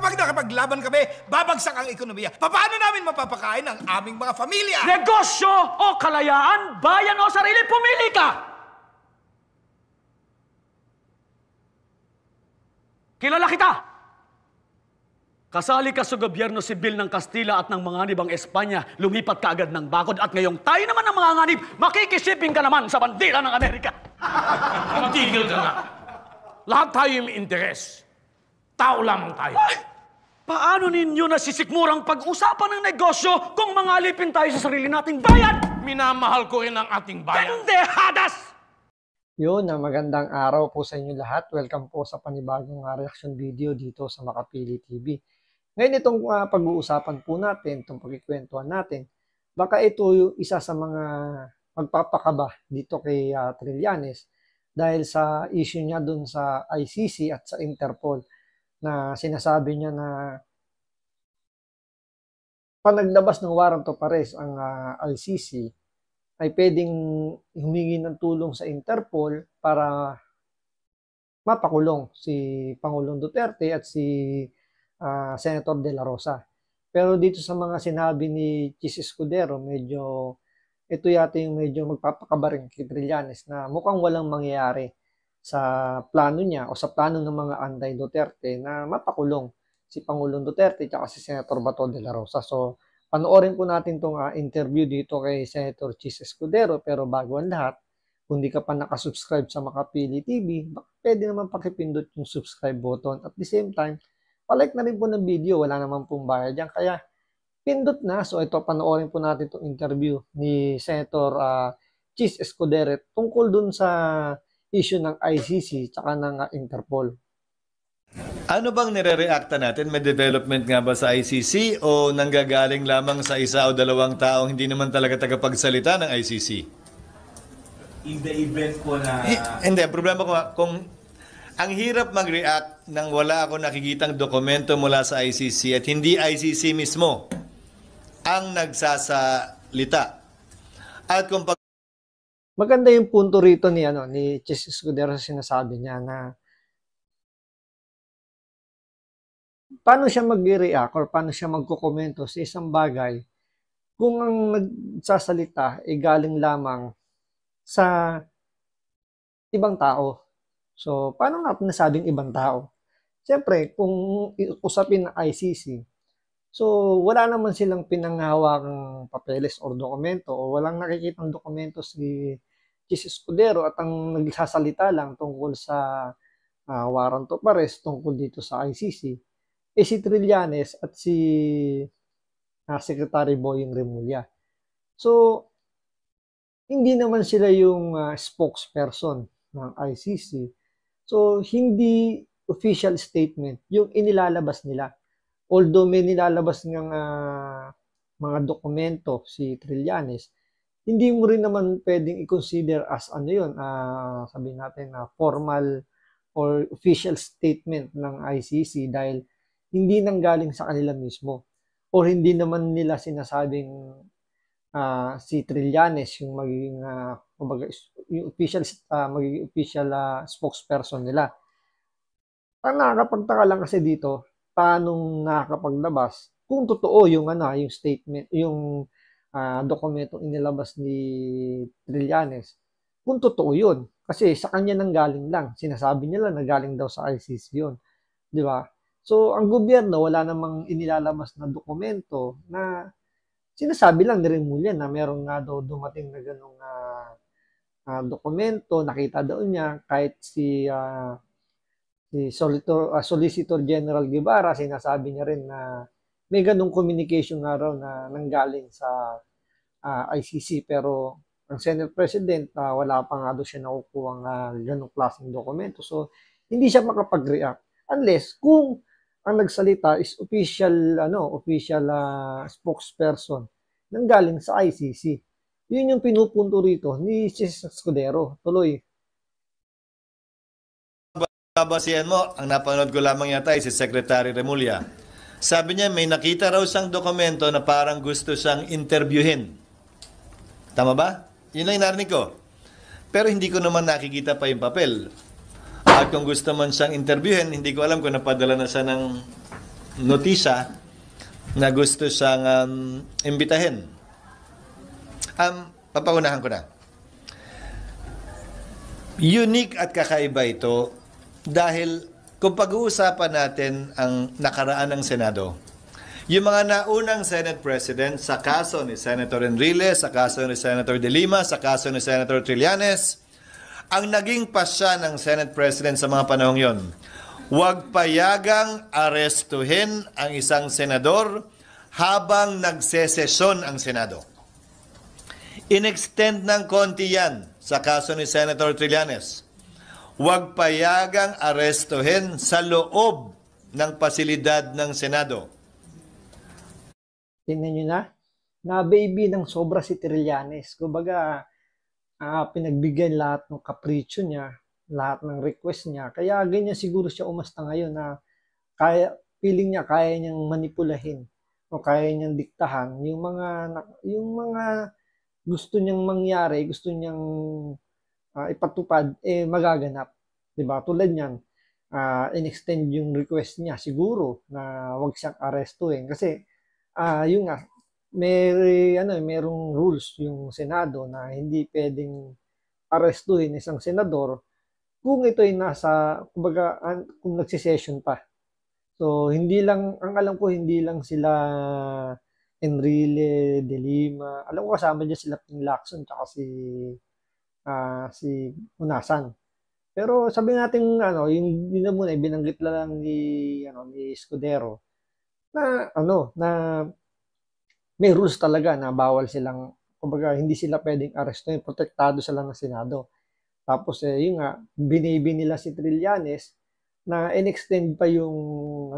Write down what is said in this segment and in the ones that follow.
kapag nakapaglaban kami, babagsak ang ekonomiya. Paano namin mapapakain ang aming mga pamilya? Negosyo o kalayaan, bayan o sarili, pumili ka! Kilala kita! Kasali ka sa gobyerno sibil ng Kastila at ng mga nibang Espanya, lumipat ka agad ng bakod at ngayong tayo naman ang mga nganib, makikisiping ka naman sa bandila ng Amerika. Tigil ka nga. Lahat tayo may interes. Tao lamang tayo. Ay, paano ninyo nasisikmurang pag-usapan ng negosyo kung mangalipin tayo sa sarili nating bayan? Minamahal ko rin ang ating bayan. Kandehadas! Yun, magandang araw po sa inyo lahat. Welcome po sa panibagong reaction video dito sa Makapili TV. Ngayon itong pag-uusapan po natin, itong pagkikwentuhan natin, baka ito yung isa sa mga magpapakaba dito kay Trillanes dahil sa issue niya dun sa ICC at sa Interpol na sinasabi niya na panaglabas ng warrant of arrest ang ICC ay pwedeng humingi ng tulong sa Interpol para mapakulong si Pangulong Duterte at si Senator De La Rosa. Pero dito sa mga sinabi ni Chis Escudero, medyo ito yata yung medyo magpapakabaring kay Trillanes na mukhang walang mangyayari sa plano niya o sa plano ng mga anti-Duterte na mapakulong si Pangulong Duterte at si Senator Bato De La Rosa. So, panoorin po natin itong interview dito kay Senator Chis Escudero. Pero bago ang lahat, kung di ka pa nakasubscribe sa Makapili TV, pwede naman pakipindot yung subscribe button. At the same time, palike na rin po ng video, wala naman pong bayad yan. Kaya, pindot na. So, ito, panoorin po natin itong interview ni Senator Chis Escudero tungkol dun sa issue ng ICC tsaka ng Interpol. Ano bang nire-reacta natin? May development nga ba sa ICC o nanggagaling lamang sa isa o dalawang taong hindi naman talaga tagapagsalita ng ICC? In the event po na... Hindi, ang problema ko kung ang hirap mag-react nang wala ako nakikitang dokumento mula sa ICC at hindi ICC mismo ang nagsasalita. At kung Maganda yung punto rito ni Chis Escudero sa sinasabi niya na paano siya mag-react or paano siya magkukomento sa isang bagay kung ang nagsasalita ay galing lamang sa ibang tao. So, paano nga nasabing ibang tao? Siyempre, kung usapin ng ICC, so wala naman silang pinanghawakang papeles or dokumento o walang nakikitang dokumento si Chis Escudero at ang nagsasalita lang tungkol sa warrant of arrest tungkol dito sa ICC si Trillanes at si Secretary Boying Remulla. So, hindi naman sila yung spokesperson ng ICC. So, hindi official statement yung inilalabas nila. Although may nilalabas ng mga dokumento si Trillanes, hindi mo rin naman pwedeng i-consider as sabihin natin na formal or official statement ng ICC dahil hindi nanggaling sa kanila mismo or hindi naman nila sinasabing si Trillanes yung magiging yung magiging official spokesperson nila. Ang nakakapagtaka lang kasi dito, paano nakakapaglabas kung totoo yung yung statement, yung dokumentong inilabas ni Trillanes. Kung totoo yun, kasi sa kanya nanggaling lang. Sinasabi nila na galing daw sa ICC yun. Di ba? So, ang gobyerno, wala namang inilalabas na dokumento na sinasabi lang ni Remulla na meron nga daw dumating na ganong dokumento, nakita daw niya, kahit si Solicitor General Guevara, sinasabi niya rin na may ganong communication nga raw na nanggaling sa ICC. Pero ang Senate President, wala pa nga daw siya nakukuha ng ganong klaseng dokumento. So, hindi siya makapag-react unless kung ang nagsalita is official spokesperson nanggaling sa ICC. Yun yung pinupunto rito ni Chis Escudero. Tuloy. Babasihan mo, ang napanood ko lamang yata ay si Secretary Remulla. Sabi niya may nakita raw siyang dokumento na parang gusto siyang interviewin. Tama ba? Yun lang yung narinig ko. Pero hindi ko naman nakikita pa yung papel. At kung gusto man siyang interviewin, hindi ko alam kung napadala na siya ng notisya na gusto siyang imbitahin. Papagunahan ko na. Unique at kakaiba ito dahil kung pag-uusapan natin ang nakaraan ng Senado, yung mga naunang Senate President sa kaso ni Senator Enrile, sa kaso ni Senator De Lima, sa kaso ni Senator Trillanes, ang naging pasya ng Senate President sa mga panahong yon, huwag payagang arestuhin ang isang senador habang nagsesesyon ang Senado. In-extend ng konti yan sa kaso ni Senator Trillanes. Huwag payagang arestuhin sa loob ng pasilidad ng Senado. Tingnan nyo na baby ng sobra si Trillanes. Kumbaga, pinagbigyan lahat ng kapritsyo niya, lahat ng request niya. Kaya ganyan siguro siya umasta ngayon na feeling niya kaya niyang manipulahin o kaya niyang diktahan yung mga gusto niyang mangyari, gusto niyang ipatupad, magaganap. Diba? Tulad niyan, in-extend yung request niya siguro na wag siyang arestuhin. Kasi, yun nga, merong rules yung Senado na hindi pwedeng arestuhin isang senador kung ito ay kumbaga, kung nagsisession pa. So, ang alam ko, hindi lang sila Enrile, De Lima. Alam ko kasama dyan sila Ping Lacson tsaka si Unasan. Pero sabi natin yung yun na muna binanggit lang ni Escudero na may rules talaga na bawal silang, kumbaga hindi sila pwedeng arestuhin, protektado sila ng Senado. Tapos yun nga, binibi nila si Trillanes na in-extend pa yung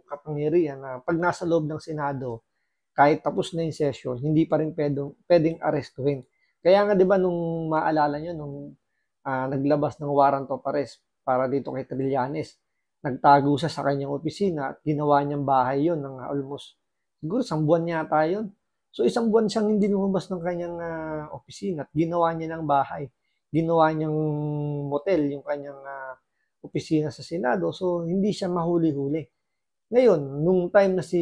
kapangyarihan na pag nasa loob ng Senado, kahit tapos na yung session, hindi pa rin pwedeng arestuhin. Kaya nga 'di ba nung maalala nyo, nung naglabas ng warrant of arrest para dito kay Trillanes, nagtago siya sa kanyang opisina at ginawa niyang bahay yon ng almost, siguro 1 buwan yata yun. So 1 buwan siyang hindi lumabas ng kanyang opisina at ginawa niya ng bahay. Ginawa niyang motel yung kanyang opisina sa Senado. So hindi siya mahuli-huli. Ngayon, nung time na si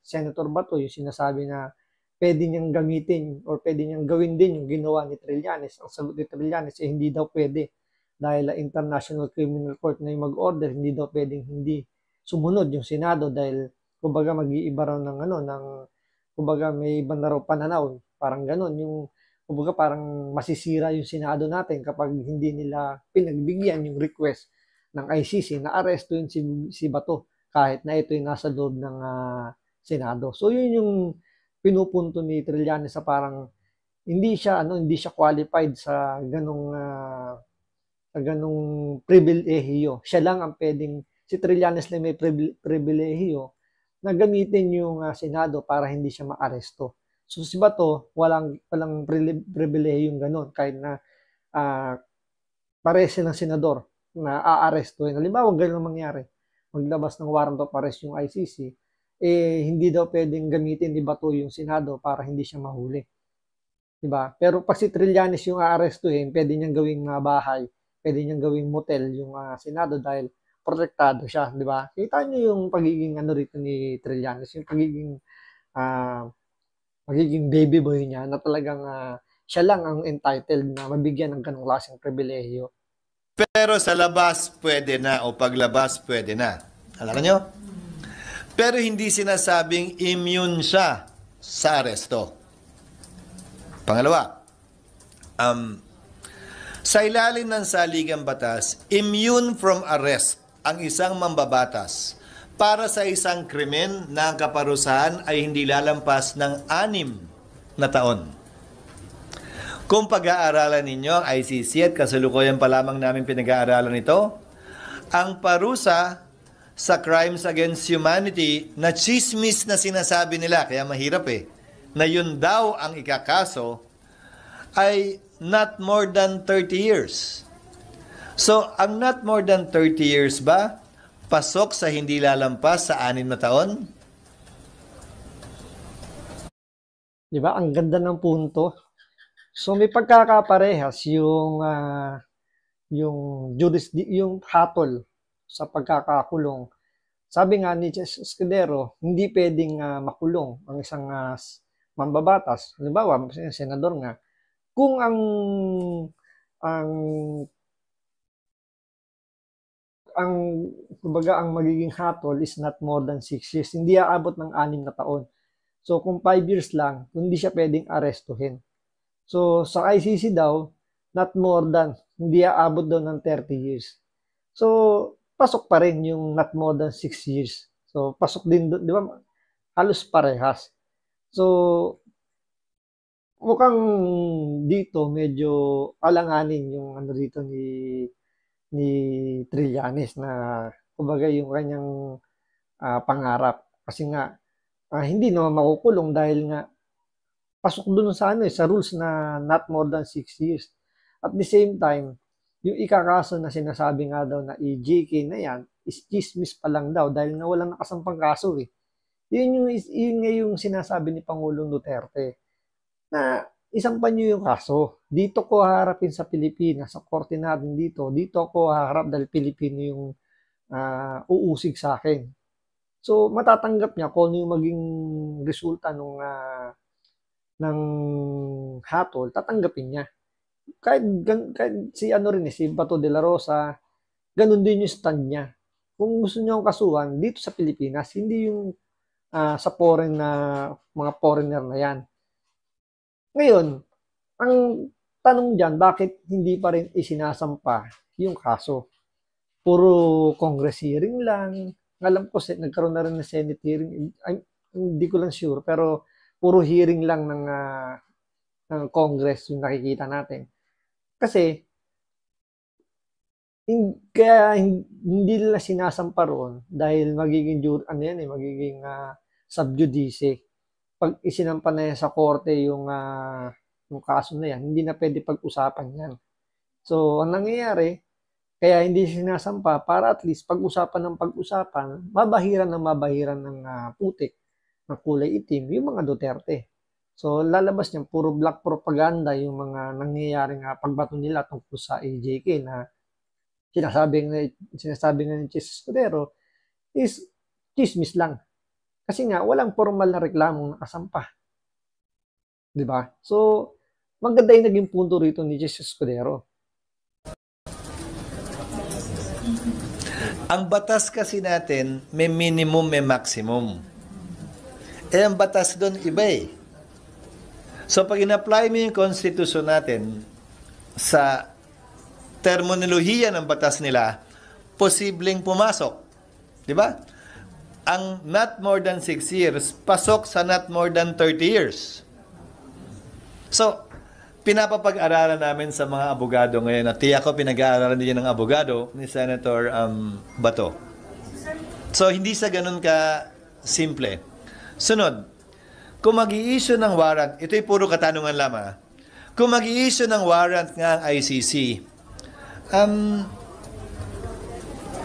Senator Bato, yung sinasabi na pwede niyang gamitin or pwede niyang gawin din yung ginawa ni Trillanes, ang sagot ni Trillanes hindi daw pwede dahil International Criminal Court na yung mag-order, hindi daw pwedeng hindi sumunod yung Senado dahil kumbaga mag-iiba raw kumbaga may iba na raw pananaw, parang ganon, yung kumbaga parang masisira yung Senado natin kapag hindi nila pinagbigyan yung request ng ICC na arestuhin si Bato kahit na ito yung nasa loob ng Senado. So yun yung pinupunto ni Trillanes sa parang hindi siya qualified sa ganung pribilehiyo. Siya lang ang pwedeng, si Trillanes lang may pribilehiyo na gamitin yung Senado para hindi siya maaresto. So si Bato walang pribilehiyo yung ganun kahit na parese ng senador na aarestuhin. Halimbawa, ganun mangyari. Maglabas ng warrant of arrest yung ICC, hindi daw pwedeng gamitin ni Bato yung Senado para hindi siya mahuli. Diba? Pero pag si Trillanes yung aarestuhin, pwede niyang gawing bahay, pwede niyang gawing motel yung Senado dahil protektado siya. Diba? Kita niyo yung pagiging rito ni Trillanes, yung pagiging baby boy niya na talagang siya lang ang entitled na mabigyan ng ganong klaseng pribilehiyo. Pero sa labas, pwede na. O paglabas, pwede na. Alam nyo? Pero hindi sinasabing immune siya sa aresto. Pangalawa, sa ilalim ng saligang batas, immune from arrest ang isang mambabatas para sa isang krimen na ang kaparusahan ay hindi lalampas ng 6 na taon. Kung pag-aaralan ninyo ang ICC at kasalukuyan pa lamang namin pinag-aaralan ito, ang parusa sa crimes against humanity na chismis na sinasabi nila, kaya mahirap na yun daw ang ikakaso, ay not more than 30 years. So, ang not more than 30 years ba, pasok sa hindi lalampas sa 6 na taon? Diba? Ang ganda ng punto. So may pagkakaparehas yung hatol sa pagkakakulong sabi nga ni Ches Escudero, hindi pwedeng makulong ang isang mambabatas. Halimbawa, senador nga, kung ang ang kumbaga ang magiging hatol is not more than 6 years, hindi aabot ng 6 na taon. So kung 5 years lang, hindi siya pwedeng arestuhin. So sa ICC daw, not more than, hindi aabot daw ng 30 years. So pasok pa rin yung not more than 6 years. So pasok din doon, di ba? Halos parehas. So mukhang dito medyo alanganin yung ano dito ni Trillanes na kumbaga yung kanyang pangarap. Kasi nga hindi naman makukulong dahil nga pasok doon sa sa rules na not more than 6 years. At the same time, yung ikakaso na sinasabi nga daw na EJK na yan is chismis pa lang daw dahil nga walang nakasampang kaso eh. Yun nga yung sinasabi ni Pangulong Duterte na isang panyo yung kaso. Dito ko haharapin sa Pilipinas, sa korte natin dito ako haharap dahil Pilipino yung uusig sa akin. So, matatanggap niya kung ano yung maging resulta ng hatol, tatanggapin niya. Kahit si si Bato de la Rosa, ganun din yung stand niya. Kung gusto niya yung kasuhan, dito sa Pilipinas, hindi yung sa foreign na mga foreigner na yan. Ngayon, ang tanong dyan, bakit hindi pa rin isinasampa yung kaso? Puro Congress hearing lang. Alam ko, nagkaroon na rin ng Senate hearing. Hindi ko lang sure, pero puro hearing lang ng Congress yung nakikita natin. Kasi, kaya hindi nila sinasampa roon dahil magiging magiging sub judice. Pag isinampa na yan sa korte yung kaso na yan, hindi na pwede pag-usapan yan. So, ang nangyayari, kaya hindi sinasampa para at least pag-usapan ng pag-usapan, mabahiran ng putik ng kulay itim, yung mga Duterte. So, lalabas niyan, puro black propaganda yung mga nangyayaring pagbato nila tungkol sa EJK na sinasabi nga ni Ches Escudero is chismis lang. Kasi nga, walang formal na reklamong nakasampa. Diba? So, maganda yung naging punto rito ni Ches Escudero. Ang batas kasi natin, may minimum, may maximum. Ang batas doon iba eh. So, pag in-apply mo yung constitution natin sa terminolohiya ng batas nila, posibleng pumasok. Di ba? Ang not more than 6 years, pasok sa not more than 30 years. So, pinapapag-aralan namin sa mga abogado ngayon at tiyak ko pinag-aaralan din ng abogado ni Senator Bato. So, hindi sa ganun ka simple. Sunod, kung mag-i-issue ng warrant, ito'y puro katanungan lamang. Kung mag-i-issue ng warrant nga ang ICC,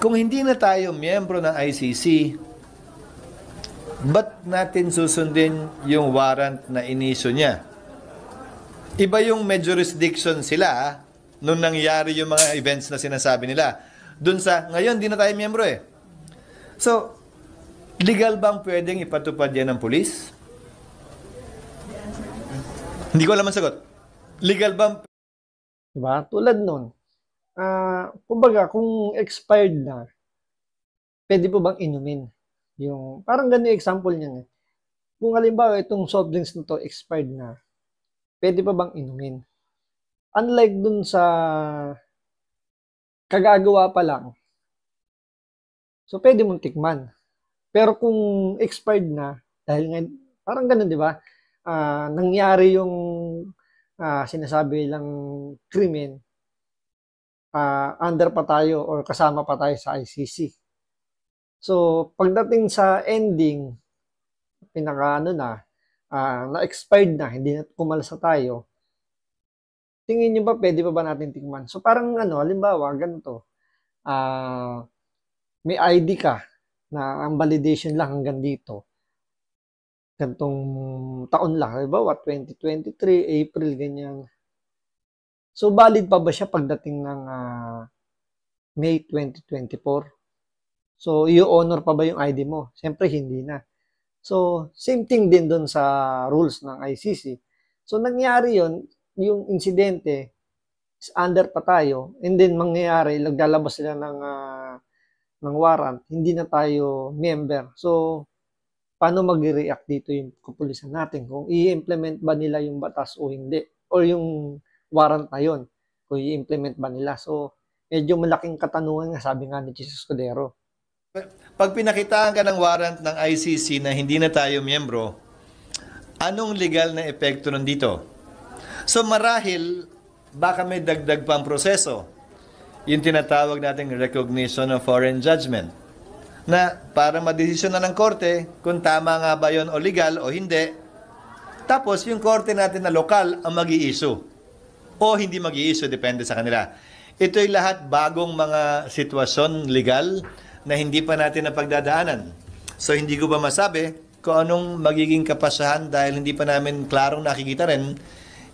kung hindi na tayo miyembro ng ICC, ba't natin susundin yung warrant na inisyo niya? Iba yung may jurisdiction sila nung nangyari yung mga events na sinasabi nila. Dun sa, ngayon, di na tayo miyembro eh. So, legal bang pwedeng ipatupad yan ng pulis? Hindi ko alam ang sagot. Legal bang? Diba? Tulad nun. Kumbaga, kung expired na, pwede po bang inumin? Yung, parang ganun yung example niyan eh. Kung halimbawa, itong soft drinks na to expired na, pwede pa bang inumin? Unlike dun sa kagagawa pa lang, so pwede mong tikman. Pero kung expired na, dahil nga, parang ganun, di ba? Nangyari yung sinasabi lang krimen, under pa tayo or kasama pa tayo sa ICC. So, pagdating sa ending, na-expired na, hindi na kumalasa tayo, tingin nyo ba, pwede pa ba natin tikman? So, parang halimbawa, ganito, may ID ka, na ang validation lang hanggang dito, gantong taon lang, halimbawa, 2023, April, ganyan. So, valid pa ba siya pagdating ng May 2024? So, i-honor pa ba yung ID mo? Siyempre, hindi na. So, same thing din doon sa rules ng ICC. So, nangyari yon, yung insidente, is under pa tayo, and then mangyayari, naglalabas sila ng warrant, hindi na tayo member. So, paano mag-react dito yung kapulisan natin? Kung i-implement ba nila yung batas o hindi? O yung warrant na yun, kung i-implement ba nila? So, medyo malaking katanungan nga, sabi nga ni Jesus Escudero. Pag pinakitaan ka ng warrant ng ICC na hindi na tayo miyembro, anong legal na epekto nun dito? So marahil, baka may dagdag pang proseso. Yung tinatawag nating recognition of foreign judgment. Na para madesisyon na ng korte kung tama nga ba yon o legal o hindi. Tapos yung korte natin na lokal ang mag-i-issue. O hindi mag-i-issue, depende sa kanila. Ito'y lahat bagong mga sitwasyon legal na hindi pa natin napagdadaanan. So hindi ko ba masabi kung anong magiging kapasahan dahil hindi pa namin klarong nakikita rin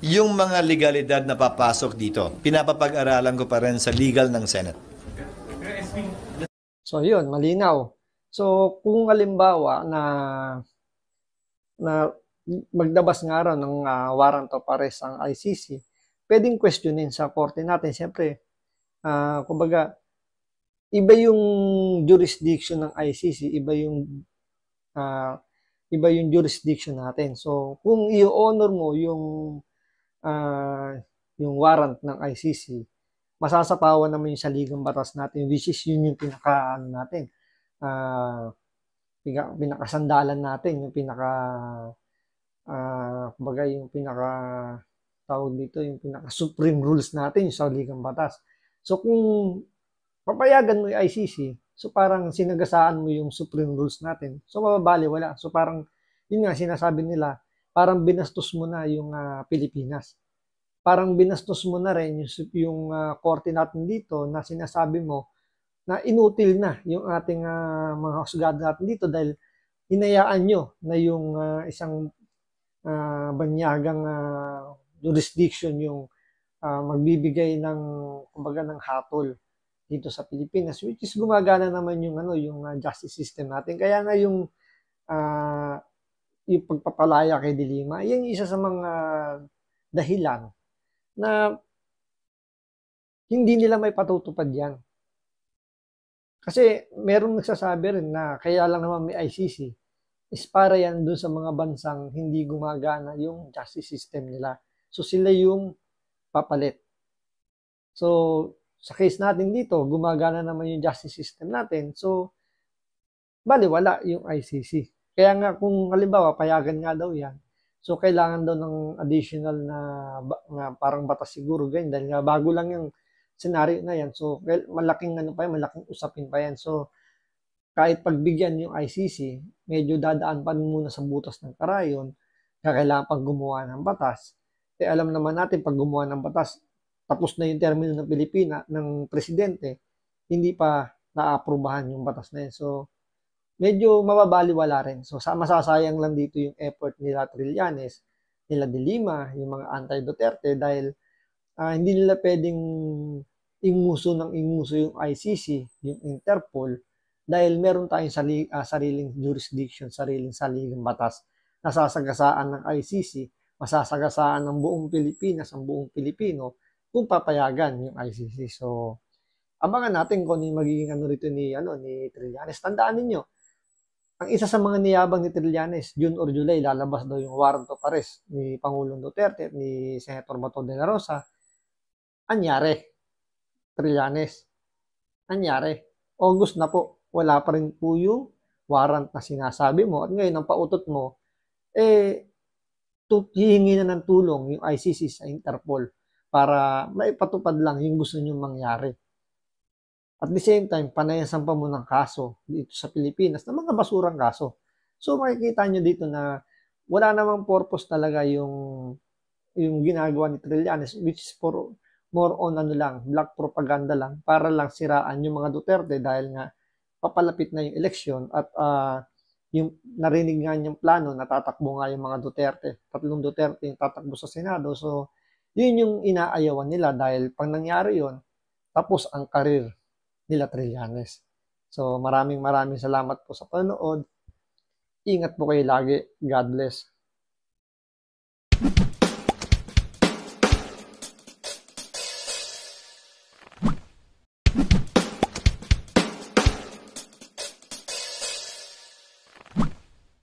yung mga legalidad na papasok dito. Pinapapag-aralan ko pa rin sa legal ng Senate. So, yun, malinaw. So, kung halimbawa na magdabas nga raw ng warrant of arrest ang ICC, pwedeng questionin sa korte natin. Siyempre, kumbaga, iba yung jurisdiction ng ICC, iba yung jurisdiction natin. So, kung i-honor mo yung warrant ng ICC, masasapawan naman yung saligang batas natin, which is yun yung pinakasandalan natin, yung kumbaga yung tawag dito, yung pinaka-supreme rules natin, yung saligang batas. So, kung papayagan mo yung ICC, so parang sinagasaan mo yung supreme rules natin, so mababaliwala. So, parang, yun nga, sinasabi nila, parang binastos mo na yung Pilipinas. Parang binastos mo na rin yung korte natin dito na sinasabi mo na inutil na yung ating mga husgado natin dito dahil hinayaan nyo na yung isang banyagang jurisdiction yung magbibigay ng kumbaga ng hatol dito sa Pilipinas, which is gumagana naman yung justice system natin. Kaya nga yung pagpapalaya kay De Lima, yan isa sa mga dahilan na hindi nila may patutupad yan. Kasi merong nagsasabi rin na kaya lang naman may ICC is para yan dun sa mga bansang hindi gumagana yung justice system nila. So sila yung papalit. So sa case natin dito, gumagana naman yung justice system natin. So baliwala yung ICC. Kaya nga kung halimbawa payagan nga daw yan, so kailangan daw ng additional na parang batas siguro ganyan dahil nga bago lang yung scenario na yan. So malaking malaking usapin pa yan. So kahit pagbigyan yung ICC, medyo dadaan pa muna sa butas ng karayon, kailangan pang gumawa ng batas. Eh alam naman natin pag gumawa ng batas, tapos na yung termino ng Pilipinas ng presidente, hindi pa naaprubahan yung batas na yan. So medyo mababaliwala rin. So, masasayang lang dito yung effort nila Trillanes, nila De Lima, yung mga anti-Duterte dahil hindi nila pwedeng inguso yung ICC, yung Interpol, dahil meron tayong sariling jurisdiction, sariling saligang batas. Nasasagasaan ng ICC, masasagasaan ng buong Pilipinas, ang buong Pilipino, kung papayagan yung ICC. So, abangan natin kung ano yung magiging rito ni Trillanes. Tandaan ninyo, ang isa sa mga niyabang ni Trillanes, June or July, lalabas daw yung warrant of arrest ni Pangulong Duterte at ni Senator Bato de la Rosa. Anyari, Trillanes. Anyari. August na po, wala pa rin po yung warrant na sinasabi mo. At ngayon, ang pautot mo, hihingi na ng tulong yung ICC sa Interpol para maipatupad lang yung gusto nyo mangyari. At the same time, panayasan pa mo ng kaso dito sa Pilipinas na mga basurang kaso. So makikita nyo dito na wala namang purpose talaga yung ginagawa ni Trillanes, which is for more on black propaganda lang para lang siraan yung mga Duterte dahil nga papalapit na yung eleksyon at yung narinig nga niyang plano, natatakbo nga yung mga Duterte. 3 Duterte yung tatakbo sa Senado. So yun yung inaayawan nila dahil pag nangyari yun, tapos ang karir nila Trillanes. So maraming salamat po sa panonood. Ingat po kayo lagi. God bless.